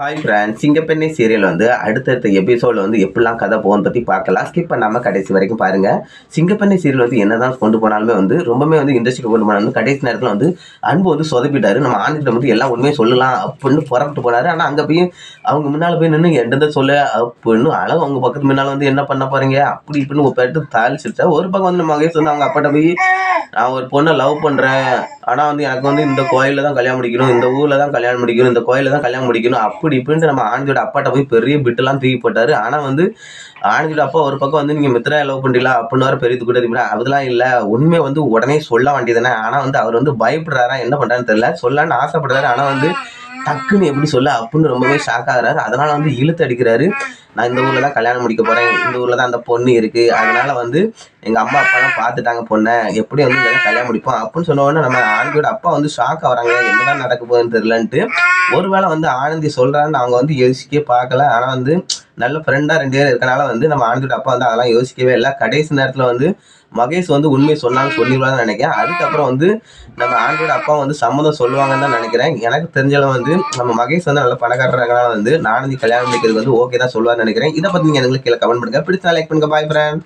Hi friends, சிங்கப்பெண்ணே serial வந்து அடுத்தடுத்த எபிசோடில் வந்து எப்படிலாம் கதை போகும்னு பற்றி பார்க்கலாம். ஸ்கிப் பண்ணாமல் கடைசி வரைக்கும் பாருங்கள். சிங்கப்பெண்ணே சீரியல் வந்து என்னதான் கொண்டு போனாலுமே வந்து ரொம்பவே வந்து இண்டஸ்ட்ரிக்கு கொண்டு போனாலும் கடைசி நேரத்தில் வந்து அன்பு வந்து சொதப்பிட்டாரு. நம்ம ஆனந்திட்ட வந்து எல்லாம் உண்மையை சொல்லலாம் அப்படின்னு புறப்பட்டு போனார். ஆனால் அங்கே போய் அவங்க முன்னால் போய் நின்று எண்டதை சொல்ல அப்படின்னு அழகு அவங்க பக்கத்து முன்னால் வந்து என்ன பண்ண போகிறீங்க அப்படி இப்படின்னு ஒரு பேட்டு தாளிச்சுட்டா. ஒரு பக்கம் வந்து நம்ம மகேஷ் வந்து அவங்க அப்பாட்ட போய் நான் ஒரு பொண்ணை லவ் பண்ணுறேன், ஆனால் வந்து எனக்கு வந்து இந்த கோயிலில் தான் கல்யாணம் முடிக்கணும், இந்த ஊரில் தான் கல்யாணம் முடிக்கணும், இந்த கோயிலில் தான் கல்யாணம் முடிக்கணும் அப்படி இப்படின்ட்டு நம்ம ஆனந்தியோட அப்பாட்ட போய் பெரிய பிட்டெல்லாம் தூக்கி போட்டார். ஆனால் வந்து ஆனந்தியோட அப்பா ஒரு பக்கம் வந்து நீங்கள் மித்ரா லவ் பண்ணுறீங்களா அப்படின்னு வர பெரிய கூட அதெல்லாம் இல்லை, உண்மை வந்து உடனே சொல்ல வேண்டியதுதானே. ஆனால் வந்து அவர் வந்து பயப்படுறாரா என்ன பண்ணுறான்னு தெரியல, சொல்லலான்னு ஆசைப்படுறாரு. ஆனால் வந்து டக்குன்னு எப்படி சொல்ல அப்படின்னு ரொம்பவே ஷாக் ஆகுறாரு. அதனால வந்து இழுத்து அடிக்கிறாரு. நான் இந்த ஊரில் தான் கல்யாணம் முடிக்க போகிறேன், இந்த ஊரில் தான் அந்த பொண்ணு இருக்குது, அதனால வந்து எங்கள் அம்மா அப்பாலாம் பார்த்துட்டாங்க பொண்ணை, எப்படி வந்து இதெல்லாம் கல்யாணம் முடிப்போம் அப்படின்னு சொன்ன உடனே நம்ம ஆனந்தியோட அப்பா வந்து ஷாக் ஆகிறாங்க. என்னதான் நடக்க போகுதுன்னு தெரியலன்ட்டு. ஒருவேளை வந்து ஆனந்தி சொல்கிறான்னு அவங்க வந்து யோசிக்கவே பார்க்கல. ஆனால் வந்து நல்ல ஃப்ரெண்டாக 2 பேர் இருக்கனால வந்து நம்ம ஆனந்தியோட அப்பா வந்து அதெல்லாம் யோசிக்கவே இல்லை. கடைசி நேரத்தில் வந்து மகேஷ் வந்து உண்மையை சொன்னாலும் சொல்லிடுவாங்கன்னு நினைக்கிறேன். அதுக்கப்புறம் வந்து நம்ம ஆனந்தியோட அப்பா வந்து சம்மதம் சொல்லுவாங்கன்னு தான் நினைக்கிறேன். எனக்கு தெரிஞ்சளவு வந்து நம்ம மகேஷ் வந்து நல்ல பணக்காரர்களால வந்து ஆனந்தி கல்யாணம் முடிக்கிறது வந்து ஓகே தான் சொல்லுவார்னு நினைக்கிறேன். இதை பற்றி நீங்கள் எங்களுக்கு கீழே கமெண்ட் பண்ணுங்க. பிடிச்சா லைக் பண்ணுங்க. பாய் ஃப்ரெண்ட்.